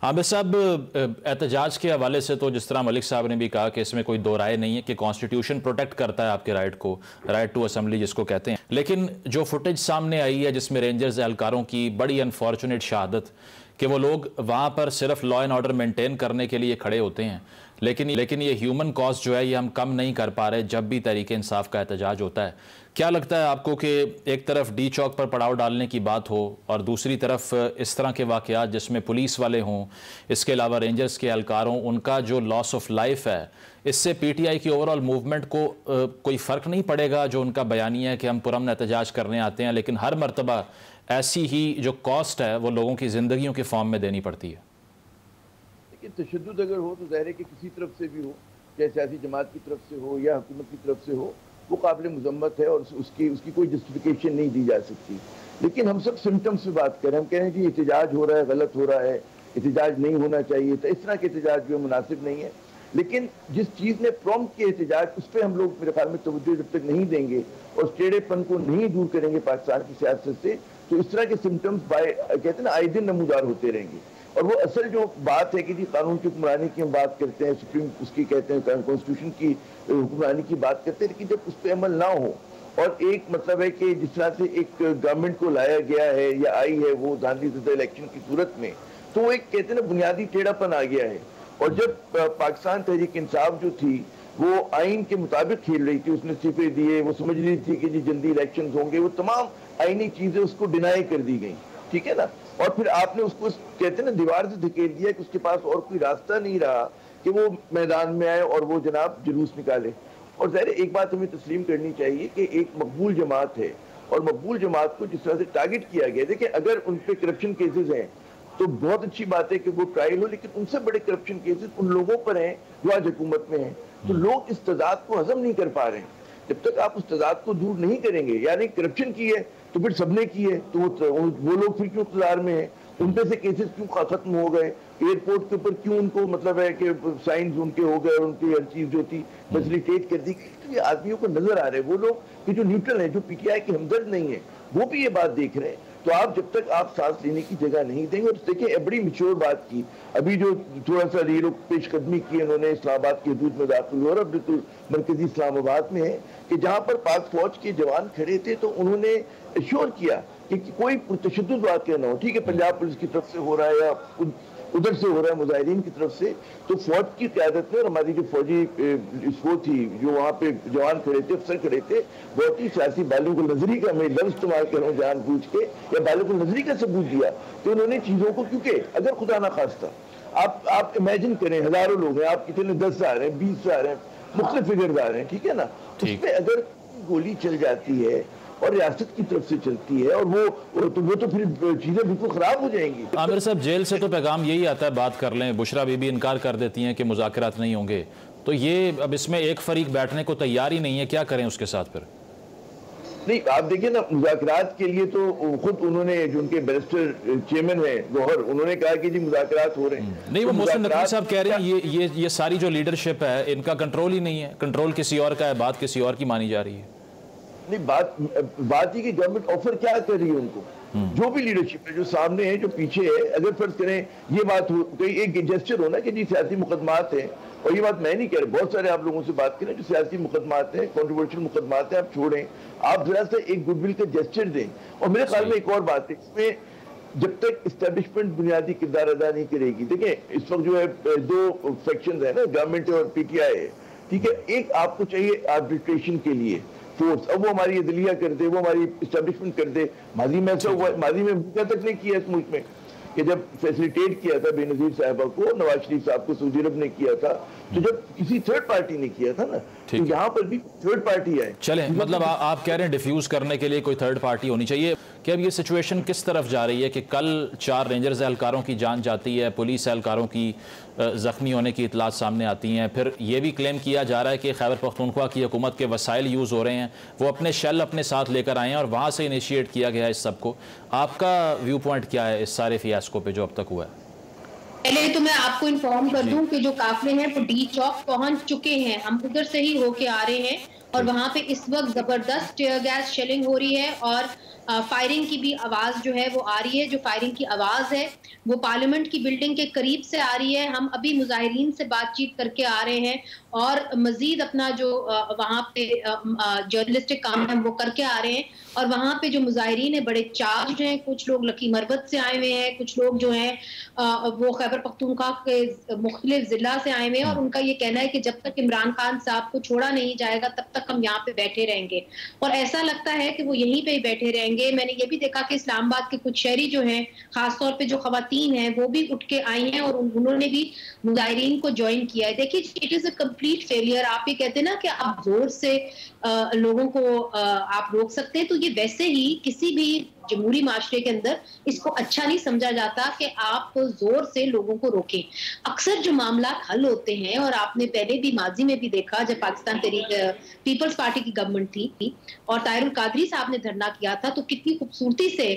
आमिर साहब, एहतजाज के हवाले से तो जिस तरह मलिक साहब ने भी कहा कि इसमें कोई दो राय नहीं है कि कॉन्स्टिट्यूशन प्रोटेक्ट करता है आपके राइट को, राइट टू असेंबली जिसको कहते हैं। लेकिन जो फुटेज सामने आई है जिसमें रेंजर्स एहलकारों की बड़ी अनफॉर्चुनेट शहादत कि वो लोग वहाँ पर सिर्फ लॉ एंड ऑर्डर मेंटेन करने के लिए खड़े होते हैं, लेकिन ये ह्यूमन कॉस्ट जो है ये हम कम नहीं कर पा रहे जब भी तहरीक इंसाफ का एहतजाज होता है। क्या लगता है आपको कि एक तरफ डी चौक पर पड़ाव डालने की बात हो और दूसरी तरफ इस तरह के वाक़यात जिसमें पुलिस वाले हों, इसके अलावा रेंजर्स के एहलकार हों, उनका जो लॉस ऑफ लाइफ है, इससे पीटीआई की ओवरऑल मूवमेंट को कोई फ़र्क नहीं पड़ेगा? जो उनका बयानिया है कि हम पुरअमन एहतजाज करने आते हैं लेकिन हर मरतबा ऐसी ही जो कॉस्ट है वो लोगों की ज़िंदगियों के फॉर्म में देनी पड़ती है। लेकिन तशद्दुद अगर हो तो ज़ाहिर है कि किसी तरफ से भी हो, चाहे सियासी जमात की तरफ से हो या हुकूमत की तरफ से हो, वो काबिल मज़म्मत है और उसकी कोई जस्टिफिकेशन नहीं दी जा सकती। लेकिन हम सब सिम्टम्स पे बात करें, हम कह रहे हैं कि एहतजाज हो रहा है, गलत हो रहा है, एहतजाज नहीं होना चाहिए था, इस तरह के एहतजाज जो मुनासिब नहीं है। लेकिन जिस चीज़ ने प्रॉम्प्ट किया एहतजाज, उस पर हम लोग मेरे ख्याल में तवज्जो जब तक नहीं देंगे और टेढ़ेपन को नहीं दूर करेंगे पाकिस्तान की सियासत से, तो इस तरह के सिम्टम्स कहते हैं ना आए दिन नमूदार होते रहेंगे। और वो असल जो बात है कि जी कानून की हुक्मरानी की हम बात करते हैं, सुप्रीम उसकी कहते हैं कॉन्स्टिट्यूशन की हुक्मरानी की बात करते हैं, लेकिन जब उस पर अमल ना हो और एक मतलब है कि जिस तरह से एक गवर्नमेंट को लाया गया है या आई है वो धांधलीज़दा इलेक्शन की सूरत में, तो वो एक कहते हैं ना बुनियादी टेढ़ापन आ गया है। और जब पाकिस्तान तहरीक इंसाफ जो थी वो आइन के मुताबिक खेल रही थी, उसने इस्तीफे दिए, वो समझ रही थी कि जी जल्दी इलेक्शन होंगे, वो तमाम आइनी चीज़ें उसको डिनाई कर दी गई, ठीक है ना। और फिर आपने उसको कहते हैं ना दीवार से धकेल दिया कि उसके पास और कोई रास्ता नहीं रहा कि वो मैदान में आए और वो जनाब जुलूस निकाले। और ज़ाहिर एक बात हमें तस्लीम करनी चाहिए कि एक मकबूल जमात है और मकबूल जमात को जिस तरह से टारगेट किया गया, देखिए अगर उन पर करप्शन केसेस हैं तो बहुत अच्छी बात है कि वो ट्रायल हो, लेकिन उनसे बड़े करप्शन केसेस उन लोगों पर हैं जो आज हुकूमत में हैं। तो लोग इस तजाद को हजम नहीं कर पा रहे हैं। जब तक आप उस तजाद को दूर नहीं करेंगे, यानी करप्शन की है तो फिर सबने की है, तो वो लोग फिर क्यों इक़्तिदार में हैं, उन पे से केसेस क्यों खत्म हो गए, एयरपोर्ट के ऊपर क्यों उनको मतलब है कि साइंस उनके हो गए, उनकी हर चीज़ जो थी फैसिलिटेट कर दी। तो ये आदमियों को नजर आ रहे हैं, वो लोग कि जो न्यूट्रल हैं, जो पीटीआई के हमदर्द नहीं है, वो भी ये बात देख रहे हैं। तो आप जब तक आप सांस लेने की जगह नहीं देंगे, और देखिए बड़ी मिच्योर बात की, अभी जो थोड़ा सा ये लोग पेशकदमी की उन्होंने इस्लामाबाद की हदूद में दाखिल हुआ और बिल्कुल मरकजी इस्लामाबाद में है कि जहाँ पर पाक फौज के जवान खड़े थे तो उन्होंने एश्योर किया कि कोई तशद्दुद वाक़या ना हो। ठीक है, पंजाब पुलिस की तरफ से हो रहा है या उधर से हो रहा है मुजाहिरीन की तरफ से, तो फौज की क़यादत में और हमारी जो फौजी वो थी जो वहाँ पे जवान खड़े थे, अफसर खड़े थे, बहुत ही सियासी बालिगुल नजरी का मैं लफ्ज़ इस्तेमाल कर रहा हूँ जानबूझ के, या बालिगुल नजरी का सबूत दिया कि उन्होंने चीज़ों को, क्योंकि अगर खुदा ना खास्ता आप इमेजिन करें हज़ारों लोग हैं, आप कितने 10 आ रहे हैं, 20 आ रहे हैं, मुख्तलिफ फिगर आ रहे हैं, ठीक है ना, उसमें अगर गोली चल जाती है और रियासत की तरफ से चलती है और वो तो फिर चीज़ें बिल्कुल ख़राब हो जाएंगी। आमिर साहब, जेल से तो पैगाम यही आता है, बात कर लें, बुशरा बीबी इनकार कर देती हैं कि मुज़ाकरात नहीं होंगे, तो ये अब इसमें एक फरीक बैठने को तैयार ही नहीं है, क्या करें उसके साथ फिर? नहीं, आप देखिए ना, मुज़ाकरात के लिए तो खुद उन्होंने जो उनके बैरिस्टर चेयरमैन हैं गौहर, उन्होंने कहा कि जी मुज़ाकरात हो रहे हैं। नहीं, वो मोहसिन नकवी साहब कह रहे हैं ये सारी जो लीडरशिप है इनका कंट्रोल ही नहीं है, कंट्रोल किसी और का है, बात किसी और की मानी जा रही है। नहीं, बात ही कि गवर्नमेंट ऑफर क्या कर रही है उनको, जो भी लीडरशिप है, जो सामने है, जो पीछे है। अगर फर्ज करें ये बात हो, कोई एक जेस्चर हो ना कि जी सियासी मुकदमात हैं, और ये बात मैं नहीं कह रहा, बहुत सारे आप लोगों से बात करें जो सियासी मुकदमात हैं, कंट्रोवर्शियल मुकदमात हैं, आप छोड़ें, आप जरा सा एक गुडविल का जेस्चर दें। और मेरे ख्याल में एक और बात है, इसमें जब तक इस्टेब्लिशमेंट बुनियादी किरदार अदा नहीं करेगी, देखिए इस वक्त जो है दो सेक्शन है ना, गवर्नमेंट और पीटीआई है, ठीक है। एक आपको चाहिए आर्बिट्रेशन के लिए फोर्स, अब वो हमारी अदलिया कर दे, वो हमारी इस्टेब्लिशमेंट कर दे। माजी में ऐसा हुआ, माजी में तक नहीं किया इस मुल्क में कि जब फैसिलिटेट किया था बेनज़ीर साहबा को, नवाज शरीफ साहब को सऊदी अरब ने किया था, तो जब किसी थर्ड पार्टी ने किया था ना, तो यहाँ पर भी थर्ड पार्टी है। चलें, मतलब आप कह रहे हैं डिफ्यूज करने के लिए कोई थर्ड पार्टी होनी चाहिए। कि अब ये सिचुएशन किस तरफ जा रही है कि कल 4 रेंजर्स एहलकारों की जान जाती है, पुलिस एहलकारों की ज़ख्मी होने की इतलात सामने आती हैं, फिर ये भी क्लेम किया जा रहा है कि खैबर पख्तूनख्वा की हुकूमत के वसाइल यूज़ हो रहे हैं, वो अपने शेल अपने साथ लेकर आए हैं और वहाँ से इनिशिएट किया गया है इस सब को। आपका व्यू पॉइंट क्या है इस सारे फियास्को पे जो अब तक हुआ है? पहले तो मैं आपको इन्फॉर्म कर दूं कि जो काफिले हैं वो डी चौक पहुंच चुके हैं, हम उधर से ही होके आ रहे हैं اور وہاں پہ اس وقت زبردست ٹیئر گیس شیلنگ ہو رہی ہے اور فائرنگ کی بھی آواز جو ہے وہ آ رہی ہے. جو فائرنگ کی آواز ہے وہ پارلیمنٹ کی بلڈنگ کے قریب سے آ رہی ہے. ہم ابھی مظاہرین سے بات چیت کر کے آ رہے ہیں اور مزید اپنا جو وہاں پہ جرنلسٹک کام ہے وہ کر کے آ رہے ہیں. اور وہاں پہ جو مظاہرین ہیں بڑے چارج ہیں. کچھ لوگ لکی مربت سے آئے ہوئے ہیں, کچھ لوگ جو ہیں وہ خیبر پختونخوا کے مختلف ضلع سے آئے ہوئے ہیں, اور ان کا یہ کہنا ہے کہ جب تک عمران خان صاحب کو چھوڑا نہیں جائے گا تب تک ہم یہاں پہ بیٹھے رہیں گے. اور ایسا لگتا ہے کہ وہ یہیں پہ ہی بیٹھے رہیں گے. میں نے یہ بھی دیکھا کہ اسلام آباد کے کچھ شہری جو ہیں, خاص طور پہ جو خواتین ہیں, وہ بھی اٹھ کے آئی ہیں اور انہوں نے بھی مظاہرین کو جوائن کیا ہے. دیکھیے it is a complete failure. آپ یہ کہتے ہیں نا کہ آپ زور سے لوگوں کو آپ روک سکتے ہیں, تو یہ ویسے ہی کسی بھی جمہوری معاشرے کے اندر اس کو اچھا نہیں سمجھا جاتا کہ آپ زور سے لوگوں کو روکیں. اکثر جو معاملات حل ہوتے ہیں, اور آپ نے پہلے بھی ماضی میں بھی دیکھا جب پاکستان تحریک پیپلز پارٹی کی گورنمنٹ تھی اور طاہر القادری صاحب نے دھرنا کیا تھا, تو کتنی خوبصورتی سے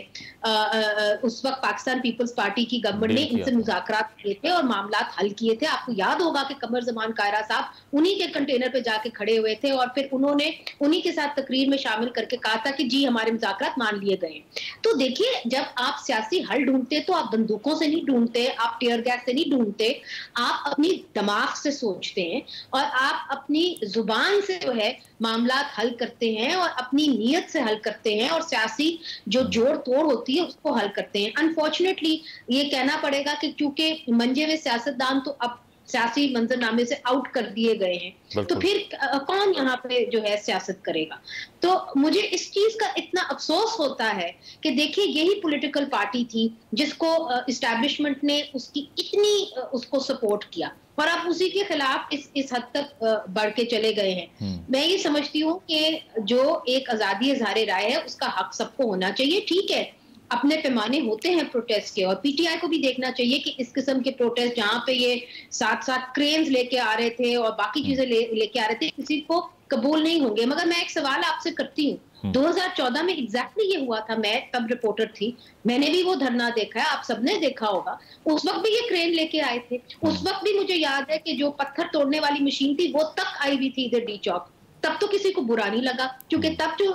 اس وقت پاکستان پیپلز پارٹی کی گورنمنٹ نے ان سے مذاکرات کیے تھے اور معاملات حل کیے تھے. آپ کو یاد ہوگا کہ قمر زمان قاہرہ صاحب انہی کے کنٹینر پہ جا کے کھڑے ہوئے تھے اور پھر انہوں نے انہی کے ساتھ تقریر میں شامل کر کے کہا تھا کہ جی ہمارے مذاکرات مان لیے گئے. تو دیکھیے جب آپ سیاسی حل ڈھونڈتے تو آپ بندوقوں سے نہیں ڈھونڈتے, آپ ٹیئر گیس سے نہیں ڈھونڈتے, آپ اپنی دماغ سے سوچتے ہیں اور آپ اپنی زبان سے جو ہے معاملات حل کرتے ہیں اور اپنی نیت سے حل کرتے ہیں اور سیاسی جو جوڑ توڑ ہوتی ہے اس کو حل کرتے ہیں. انفارچونیٹلی یہ کہنا پڑے گا کہ چونکہ منجے ہوئے سیاستدان تو اب سیاسی منظرنامے سے آؤٹ کر دیے گئے ہیں, تو پھر کون یہاں پہ جو ہے سیاست کرے گا. تو مجھے اس چیز کا اتنا افسوس ہوتا ہے کہ دیکھیے یہی پولیٹیکل پارٹی تھی جس کو اسٹیبلشمنٹ نے اس کی اتنی اس کو سپورٹ کیا, اور آپ اسی کے خلاف اس حد تک بڑھ کے چلے گئے ہیں. میں یہ سمجھتی ہوں کہ جو ایک آزادی اظہار رائے ہے اس کا حق سب کو ہونا چاہیے. ٹھیک ہے اپنے پیمانے ہوتے ہیں پروٹیسٹ کے, اور پی ٹی آئی کو بھی دیکھنا چاہیے کہ اس قسم کے پروٹیسٹ جہاں پہ یہ ساتھ ساتھ کرینز لے کے آ رہے تھے اور باقی چیزیں لے کے آ رہے تھے, کسی کو قبول نہیں ہوں گے. مگر میں ایک سوال آپ سے کرتی ہوں, 2014 میں ایگزیکٹلی یہ ہوا تھا, میں تب رپورٹر تھی, میں نے بھی وہ دھرنا دیکھا ہے, آپ سب نے دیکھا ہوگا. اس وقت بھی یہ کرین لے کے آئے تھے, اس وقت بھی مجھے یاد ہے کہ جو پتھر توڑنے والی مشین تھی وہ تک آئی ہوئی تھی ادھر ڈی چوک. تب تو کسی کو برا نہیں لگا کیونکہ تب جو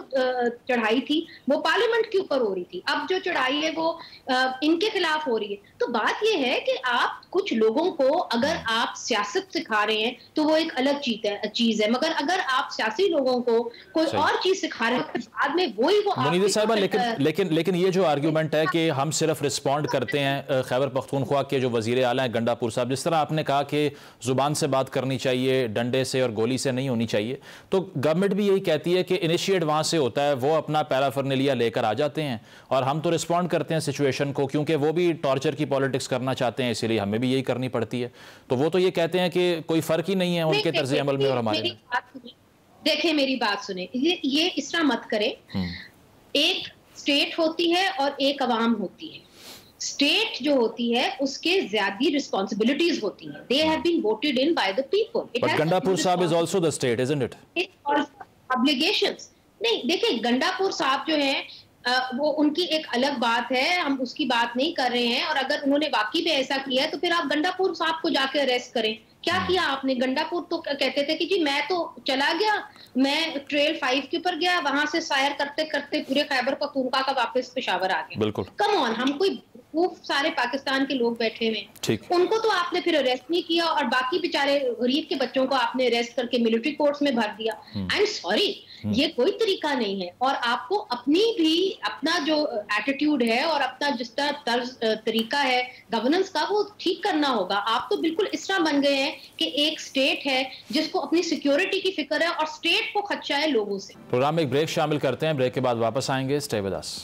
چڑھائی تھی وہ پارلیمنٹ کے اوپر ہو رہی تھی, اب جو چڑھائی ہے وہ ان کے خلاف ہو رہی ہے. تو بات یہ ہے کہ آپ کچھ لوگوں کو اگر آپ سیاست سکھا رہے ہیں تو وہ ایک الگ چیز ہے, مگر اگر آپ سیاسی لوگوں کو کوئی اور چیز سکھا رہے ہیں بعد میں وہی وہ منیدہ صاحبہ, لیکن یہ جو آرگیومنٹ ہے کہ ہم صرف رسپونڈ کرتے ہیں خیبر پختونخوا کے جو وزیر اعلیٰ ہیں گنڈا پور صاحب, جس طرح آپ نے کہا کہ زبان سے بات کرنی چاہیے, ڈنڈے سے اور گولی سے نہیں ہونی چاہیے, تو گورنمنٹ بھی یہی کہتی ہے کہ انیشیٹ وہاں سے ہوتا ہے, وہ اپنا پیرافرنیلیا لے کر آ جاتے ہیں اور ہم تو رسپونڈ کرتے ہیں سچویشن کو, کیونکہ وہ بھی ٹارچر کی پالیٹکس کرنا چاہتے ہیں, اسی لیے ہمیں بھی یہی کرنی پڑتی ہے. تو وہ تو یہ کہتے ہیں کہ کوئی فرق ہی نہیں ہے ان کے طرز عمل میں اور ہمارے میں. دیکھیں میری بات سنیں, یہ اس طرح مت کریں. ایک اسٹیٹ ہوتی ہے اور ایک عوام ہوتی ہے. اسٹیٹ جو ہوتی ہے اس کے زیادہ ریسپانسبلٹیز ہوتی ہیں. They have been voted in by the people. But Gandapur Sahab is also the state, isn't it? Obligations. نہیں دیکھیں گنڈاپور صاحب جو ہیں وہ ان کی ایک الگ بات ہے, ہم اس کی بات نہیں کر رہے ہیں. اور اگر انہوں نے واقعی میں ایسا کیا ہے تو پھر آپ گنڈاپور صاحب کو جا کے اریسٹ کریں. کیا کیا آپ نے؟ گنڈاپور تو کہتے تھے کہ جی میں تو چلا گیا, میں ٹریل 5 کے اوپر گیا, وہاں سے سائر کرتے کرتے پورے خیبر پختونخوا کا واپس پشاور آ گیا. بالکل کم آن, ہم کوئی سارے پاکستان کے لوگ بیٹھے ہوئے, ان کو تو آپ نے پھر اریسٹ نہیں کیا, اور باقی بیچارے غریب کے بچوں کو آپ نے اریسٹ کر کے ملٹری کورٹس میں بھر دیا. آئی ایم سوری, یہ کوئی طریقہ نہیں ہے. اور آپ کو اپنی بھی اپنا جو ایٹیٹیوڈ ہے اور اپنا جس طرح طریقہ ہے گورننس کا وہ ٹھیک کرنا ہوگا. آپ تو بالکل اس طرح بن گئے ہیں کہ ایک سٹیٹ ہے جس کو اپنی سیکیورٹی کی فکر ہے اور سٹیٹ کو خدشہ ہے لوگوں سے. پروگرام میں ایک بریک شامل کرتے ہیں, بریک کے بعد واپس آئیں گے. Stay with us.